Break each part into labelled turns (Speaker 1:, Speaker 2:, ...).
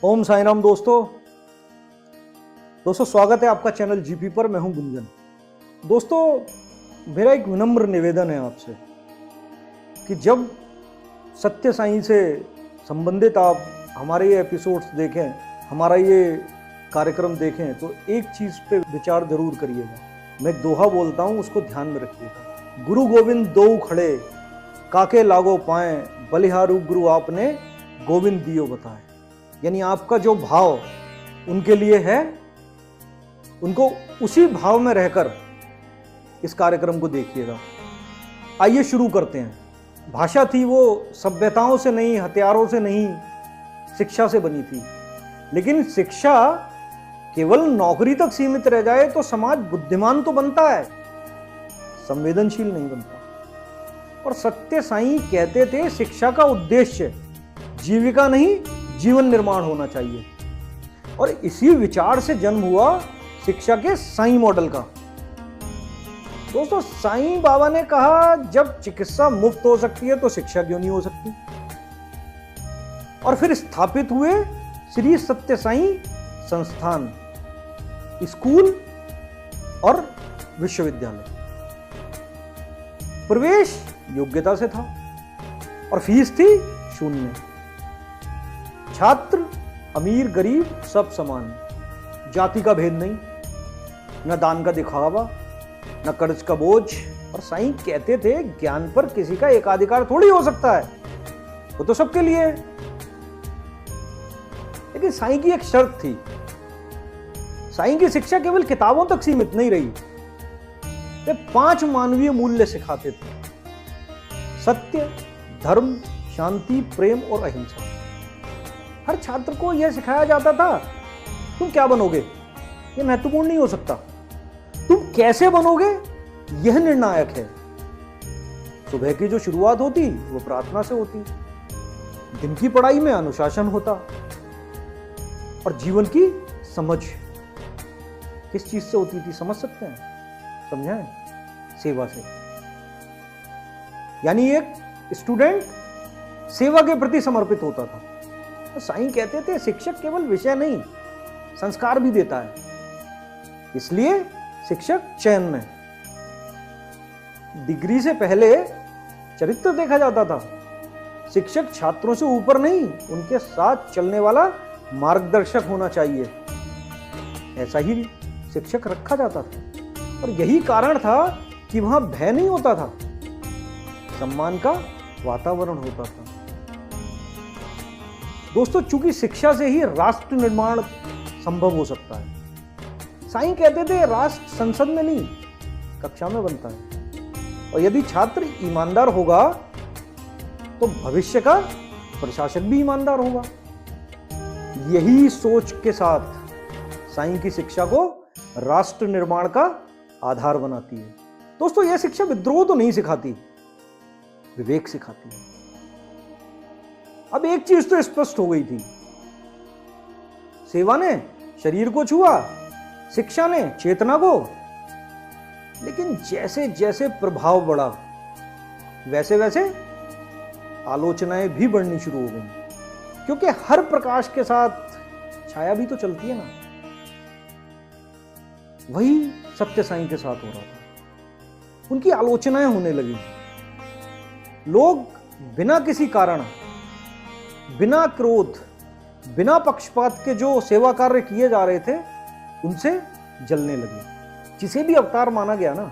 Speaker 1: ओम साई राम दोस्तों स्वागत है आपका चैनल जीपी पर। मैं हूं गुंजन। दोस्तों मेरा एक विनम्र निवेदन है आपसे कि जब सत्य साई से संबंधित आप हमारे ये एपिसोड्स देखें, हमारा ये कार्यक्रम देखें तो एक चीज पे विचार जरूर करिएगा। मैं एक दोहा बोलता हूं, उसको ध्यान में रखिएगा। गुरु गोविंद दो खड़े काके लागो पाए, बलिहारू गुरु आपने गोविंद दियो बताए। यानी आपका जो भाव उनके लिए है, उनको उसी भाव में रहकर इस कार्यक्रम को देखिएगा। आइए शुरू करते हैं। भाषा थी वो सभ्यताओं से नहीं, हथियारों से नहीं, शिक्षा से बनी थी। लेकिन शिक्षा केवल नौकरी तक सीमित रह जाए तो समाज बुद्धिमान तो बनता है, संवेदनशील नहीं बनता। और सत्य साईं कहते थे शिक्षा का उद्देश्य जीविका नहीं, जीवन निर्माण होना चाहिए। और इसी विचार से जन्म हुआ शिक्षा के साईं मॉडल का। दोस्तों साईं बाबा ने कहा जब चिकित्सा मुफ्त हो सकती है तो शिक्षा क्यों नहीं हो सकती। और फिर स्थापित हुए श्री सत्य साईं संस्थान, स्कूल और विश्वविद्यालय। प्रवेश योग्यता से था और फीस थी शून्य। छात्र अमीर गरीब सब समान, जाति का भेद नहीं, न दान का दिखावा, न कर्ज का बोझ। और साईं कहते थे ज्ञान पर किसी का एकाधिकार थोड़ी हो सकता है, वो तो सबके लिए है। लेकिन साईं की एक शर्त थी। साईं की शिक्षा केवल किताबों तक सीमित नहीं रही, वे 5 मानवीय मूल्य सिखाते थे। सत्य, धर्म, शांति, प्रेम और अहिंसा। हर छात्र को यह सिखाया जाता था तुम क्या बनोगे यह महत्वपूर्ण नहीं हो सकता, तुम कैसे बनोगे यह निर्णायक है। सुबह की जो शुरुआत होती वो प्रार्थना से होती, दिन की पढ़ाई में अनुशासन होता और जीवन की समझ किस चीज से होती थी समझ सकते हैं, समझाएं? सेवा से। यानी एक स्टूडेंट सेवा के प्रति समर्पित होता था। तो साईं कहते थे शिक्षक केवल विषय नहीं, संस्कार भी देता है, इसलिए शिक्षक चयन में डिग्री से पहले चरित्र देखा जाता था। शिक्षक छात्रों से ऊपर नहीं, उनके साथ चलने वाला मार्गदर्शक होना चाहिए, ऐसा ही शिक्षक रखा जाता था। और यही कारण था कि वहां भय नहीं होता था, सम्मान का वातावरण होता था। दोस्तों चूंकि शिक्षा से ही राष्ट्र निर्माण संभव हो सकता है। साईं कहते थे राष्ट्र संसद में नहीं, कक्षा में बनता है। और यदि छात्र ईमानदार होगा तो भविष्य का प्रशासक भी ईमानदार होगा। यही सोच के साथ साईं की शिक्षा को राष्ट्र निर्माण का आधार बनाती है। दोस्तों यह शिक्षा विद्रोह तो नहीं सिखाती, विवेक सिखाती है। अब एक चीज तो स्पष्ट हो गई थी, सेवा ने शरीर को छुआ, शिक्षा ने चेतना को। लेकिन जैसे जैसे प्रभाव बढ़ा वैसे वैसे आलोचनाएं भी बढ़नी शुरू हो गई, क्योंकि हर प्रकाश के साथ छाया भी तो चलती है ना। वही सत्य साईं के साथ हो रहा था। उनकी आलोचनाएं होने लगी। लोग बिना किसी कारण, बिना क्रोध, बिना पक्षपात के जो सेवा कार्य किए जा रहे थे उनसे जलने लगे। जिसे भी अवतार माना गया ना,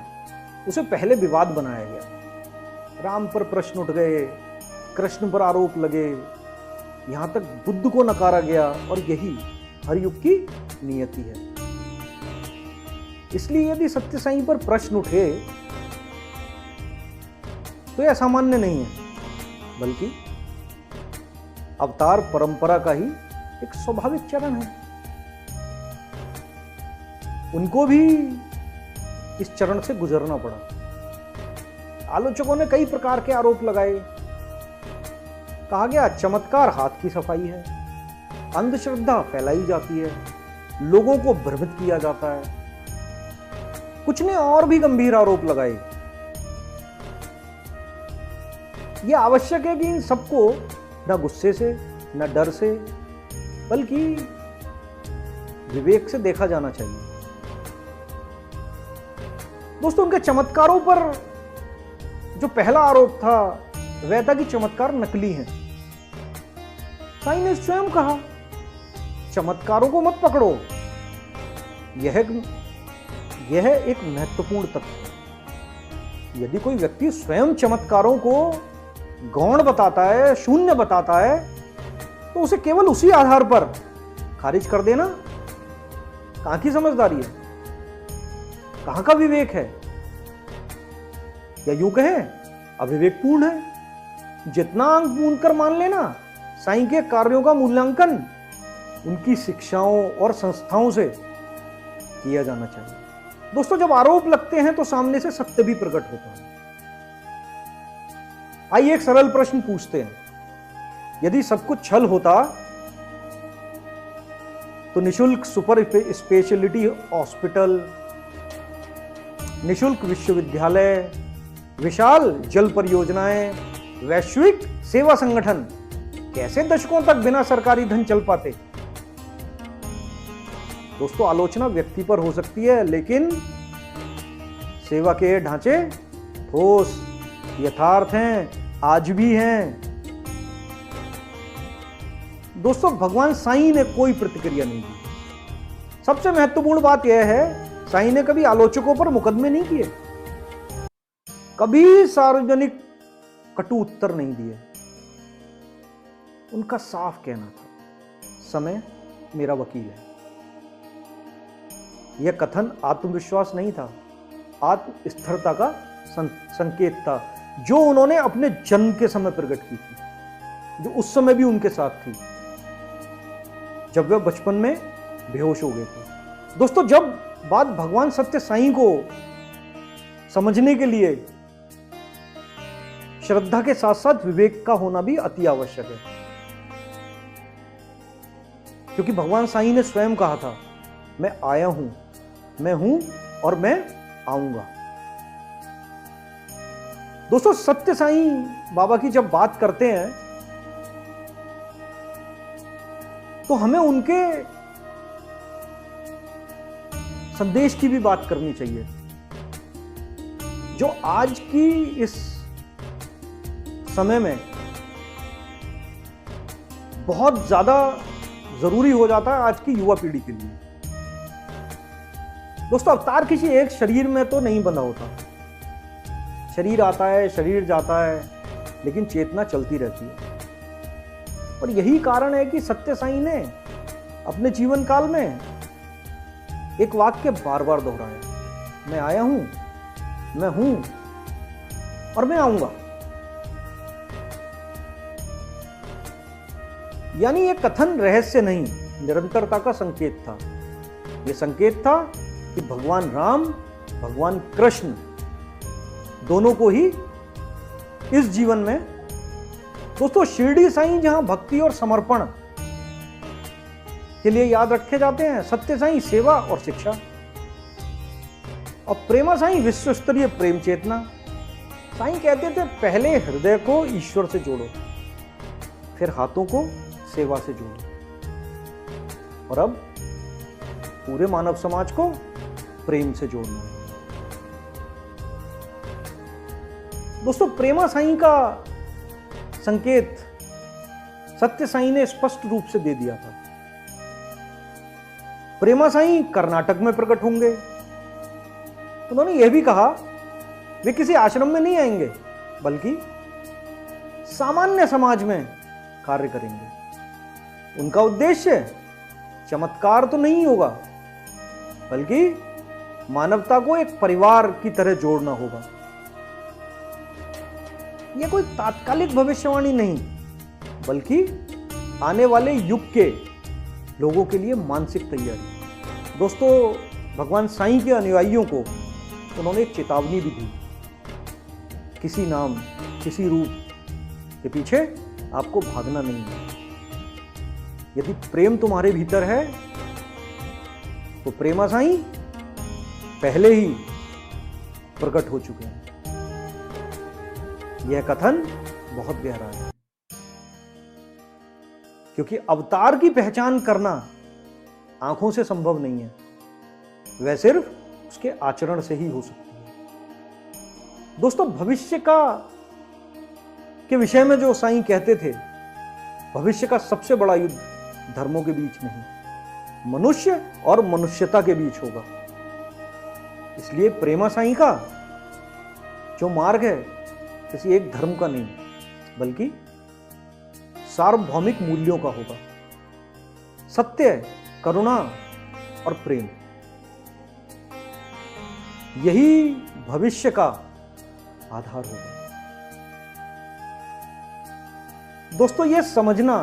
Speaker 1: उसे पहले विवाद बनाया गया। राम पर प्रश्न उठ गए, कृष्ण पर आरोप लगे, यहां तक बुद्ध को नकारा गया। और यही हर युग की नियति है। इसलिए यदि सत्य साईं पर प्रश्न उठे तो यह असामान्य नहीं है, बल्कि अवतार परंपरा का ही एक स्वाभाविक चरण है। उनको भी इस चरण से गुजरना पड़ा। आलोचकों ने कई प्रकार के आरोप लगाए। कहा गया चमत्कार हाथ की सफाई है, अंधश्रद्धा फैलाई जाती है, लोगों को भ्रमित किया जाता है। कुछ ने और भी गंभीर आरोप लगाए। यह आवश्यक है कि इन सबको न गुस्से से, न डर से, बल्कि विवेक से देखा जाना चाहिए। दोस्तों, उनके चमत्कारों पर जो पहला आरोप था वह था कि चमत्कार नकली हैं। साईं ने स्वयं कहा, चमत्कारों को मत पकड़ो। यह एक महत्वपूर्ण तथ्य है। यदि कोई व्यक्ति स्वयं चमत्कारों को गौण बताता है, शून्य बताता है, तो उसे केवल उसी आधार पर खारिज कर देना कहां की समझदारी है, कहां का विवेक है, या यूं कहें अविवेकपूर्ण है। जितना अंक पूर्ण कर मान लेना, साईं के कार्यों का मूल्यांकन उनकी शिक्षाओं और संस्थाओं से किया जाना चाहिए। दोस्तों, जब आरोप लगते हैं तो सामने से सत्य भी प्रकट होता है। आइए एक सरल प्रश्न पूछते हैं, यदि सब कुछ छल होता तो निशुल्क सुपर स्पेशलिटी हॉस्पिटल, निशुल्क विश्वविद्यालय, विशाल जल परियोजनाएं, वैश्विक सेवा संगठन कैसे दशकों तक बिना सरकारी धन चल पाते? दोस्तों, आलोचना व्यक्ति पर हो सकती है, लेकिन सेवा के ढांचे ठोस यथार्थ हैं, आज भी हैं। दोस्तों, भगवान साईं ने कोई प्रतिक्रिया नहीं दी। सबसे महत्वपूर्ण बात यह है, साईं ने कभी आलोचकों पर मुकदमे नहीं किए, कभी सार्वजनिक कटु उत्तर नहीं दिए। उनका साफ कहना था, समय मेरा वकील है। यह कथन आत्मविश्वास नहीं था, आत्म स्थिरता का संकेत था, जो उन्होंने अपने जन्म के समय प्रकट की थी, जो उस समय भी उनके साथ थी, जब वे बचपन में बेहोश हो गए थे। दोस्तों, जब बात भगवान सत्य साईं को समझने के लिए श्रद्धा के साथ साथ विवेक का होना भी अति आवश्यक है, क्योंकि भगवान साईं ने स्वयं कहा था, मैं आया हूं, मैं हूं और मैं आऊंगा। दोस्तों, सत्य साईं बाबा की जब बात करते हैं तो हमें उनके संदेश की भी बात करनी चाहिए, जो आज की इस समय में बहुत ज्यादा जरूरी हो जाता है आज की युवा पीढ़ी के लिए। दोस्तों, अवतार किसी एक शरीर में तो नहीं बंधा होता। शरीर आता है, शरीर जाता है, लेकिन चेतना चलती रहती है। और यही कारण है कि सत्य साईं ने अपने जीवन काल में एक वाक्य बार बार दोहराया, मैं आया हूं, मैं हूं और मैं आऊंगा। यानी यह कथन रहस्य नहीं, निरंतरता का संकेत था। यह संकेत था कि भगवान राम, भगवान कृष्ण दोनों को ही इस जीवन में, दोस्तों, शिरडी साईं जहां भक्ति और समर्पण के लिए याद रखे जाते हैं, सत्य साईं सेवा और शिक्षा, और प्रेमा साईं विश्व स्तरीय प्रेम चेतना। साईं कहते थे, पहले हृदय को ईश्वर से जोड़ो, फिर हाथों को सेवा से जोड़ो, और अब पूरे मानव समाज को प्रेम से जोड़ना है। दोस्तों, प्रेमा साईं का संकेत सत्य साईं ने स्पष्ट रूप से दे दिया था। प्रेमा साईं कर्नाटक में प्रकट होंगे। उन्होंने यह भी कहा, वे किसी आश्रम में नहीं आएंगे, बल्कि सामान्य समाज में कार्य करेंगे। उनका उद्देश्य चमत्कार तो नहीं होगा, बल्कि मानवता को एक परिवार की तरह जोड़ना होगा। यह कोई तात्कालिक भविष्यवाणी नहीं, बल्कि आने वाले युग के लोगों के लिए मानसिक तैयारी। दोस्तों, भगवान साईं के अनुयायियों को उन्होंने एक चेतावनी भी दी, किसी नाम, किसी रूप के पीछे आपको भागना नहीं है। यदि प्रेम तुम्हारे भीतर है तो प्रेमा साईं पहले ही प्रकट हो चुके हैं। यह कथन बहुत गहरा है। क्योंकि अवतार की पहचान करना आंखों से संभव नहीं है, वह सिर्फ उसके आचरण से ही हो सकती है। दोस्तों, भविष्य के विषय में जो साईं कहते थे, भविष्य का सबसे बड़ा युद्ध धर्मों के बीच नहीं, मनुष्य और मनुष्यता के बीच होगा। इसलिए प्रेमा साईं का जो मार्ग है किसी एक धर्म का नहीं, बल्कि सार्वभौमिक मूल्यों का होगा। सत्य, करुणा और प्रेम, यही भविष्य का आधार होगा। दोस्तों, यह समझना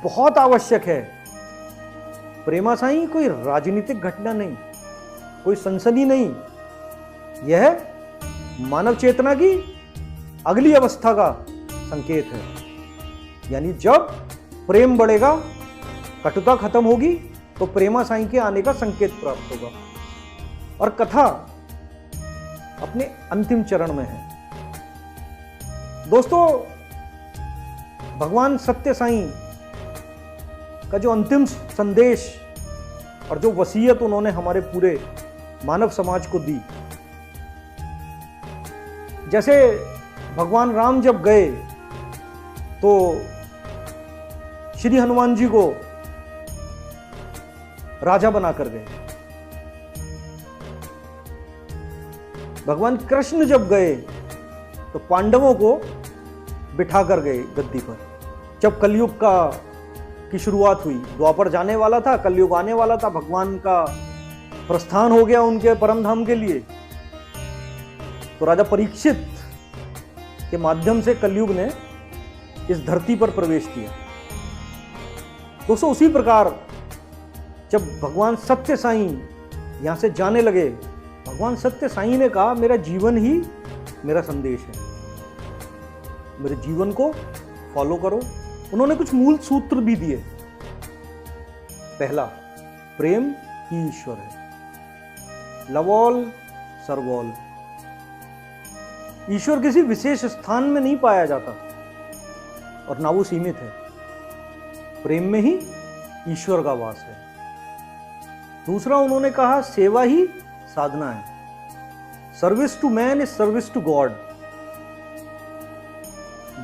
Speaker 1: बहुत आवश्यक है, प्रेमा साईं कोई राजनीतिक घटना नहीं, कोई सनसनी नहीं, यह मानव चेतना की अगली अवस्था का संकेत है। यानी जब प्रेम बढ़ेगा, कटुता खत्म होगी, तो प्रेमा साईं के आने का संकेत प्राप्त होगा। और कथा अपने अंतिम चरण में है। दोस्तों, भगवान सत्य साईं का जो अंतिम संदेश और जो वसीयत उन्होंने हमारे पूरे मानव समाज को दी, जैसे भगवान राम जब गए तो श्री हनुमान जी को राजा बनाकर गए, भगवान कृष्ण जब गए तो पांडवों को बिठाकर गए गद्दी पर। जब कलयुग की शुरुआत हुई, द्वापर जाने वाला था, कलयुग आने वाला था, भगवान का प्रस्थान हो गया उनके परम धाम के लिए, तो राजा परीक्षित के माध्यम से कलयुग ने इस धरती पर प्रवेश किया। दोस्तों, उसी प्रकार जब भगवान सत्य साईं यहां से जाने लगे, भगवान सत्य साईं ने कहा, मेरा जीवन ही मेरा संदेश है, मेरे जीवन को फॉलो करो। उन्होंने कुछ मूल सूत्र भी दिए। पहला, प्रेम ही ईश्वर है, लव ऑल सर्व ऑल। ईश्वर किसी विशेष स्थान में नहीं पाया जाता और ना वो सीमित है, प्रेम में ही ईश्वर का वास है। दूसरा, उन्होंने कहा, सेवा ही साधना है, service to man is service to God.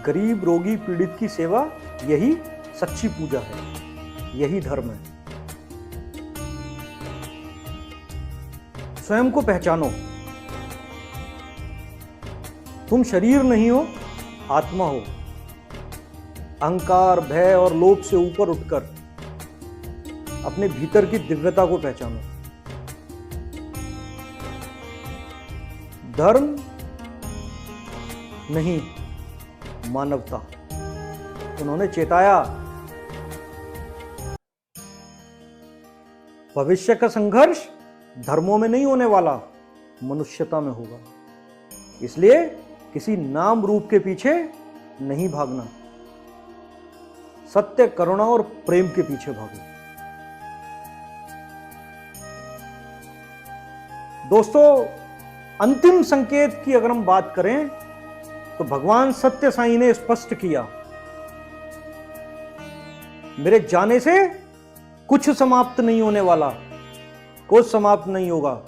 Speaker 1: गरीब, रोगी, पीड़ित की सेवा, यही सच्ची पूजा है, यही धर्म है। स्वयं को पहचानो, तुम शरीर नहीं हो, आत्मा हो। अहंकार, भय और लोभ से ऊपर उठकर अपने भीतर की दिव्यता को पहचानो। धर्म नहीं, मानवता। उन्होंने चेताया, भविष्य का संघर्ष धर्मों में नहीं होने वाला, मनुष्यता में होगा। इसलिए किसी नाम रूप के पीछे नहीं भागना, सत्य, करुणा और प्रेम के पीछे भागो। दोस्तों, अंतिम संकेत की अगर हम बात करें तो भगवान सत्य साईं ने स्पष्ट किया, मेरे जाने से कुछ समाप्त नहीं होने वाला, कुछ समाप्त नहीं होगा।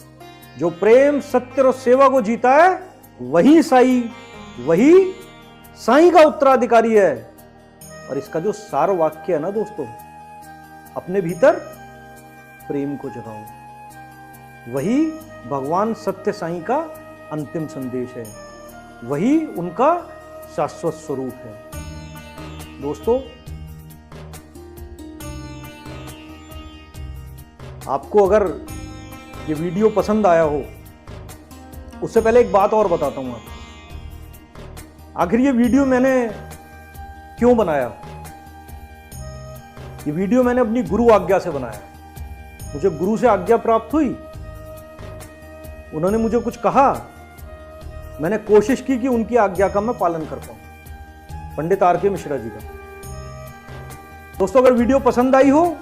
Speaker 1: जो प्रेम, सत्य और सेवा को जीता है, वही साईं का उत्तराधिकारी है। और इसका जो सार वाक्य है ना दोस्तों, अपने भीतर प्रेम को जगाओ, वही भगवान सत्य साईं का अंतिम संदेश है, वही उनका शाश्वत स्वरूप है। दोस्तों, आपको अगर ये वीडियो पसंद आया हो, उससे पहले एक बात और बताता हूं आपको। आखिर ये वीडियो मैंने क्यों बनाया? ये वीडियो मैंने अपनी गुरु आज्ञा से बनाया। मुझे गुरु से आज्ञा प्राप्त हुई, उन्होंने मुझे कुछ कहा, मैंने कोशिश की कि उनकी आज्ञा का मैं पालन कर पाऊं। पंडित आर.के. मिश्रा जी का। दोस्तों, अगर वीडियो पसंद आई हो,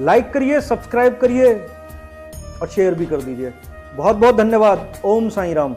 Speaker 1: लाइक करिए, सब्सक्राइब करिए और शेयर भी कर दीजिए। बहुत बहुत धन्यवाद। ओम साईं राम।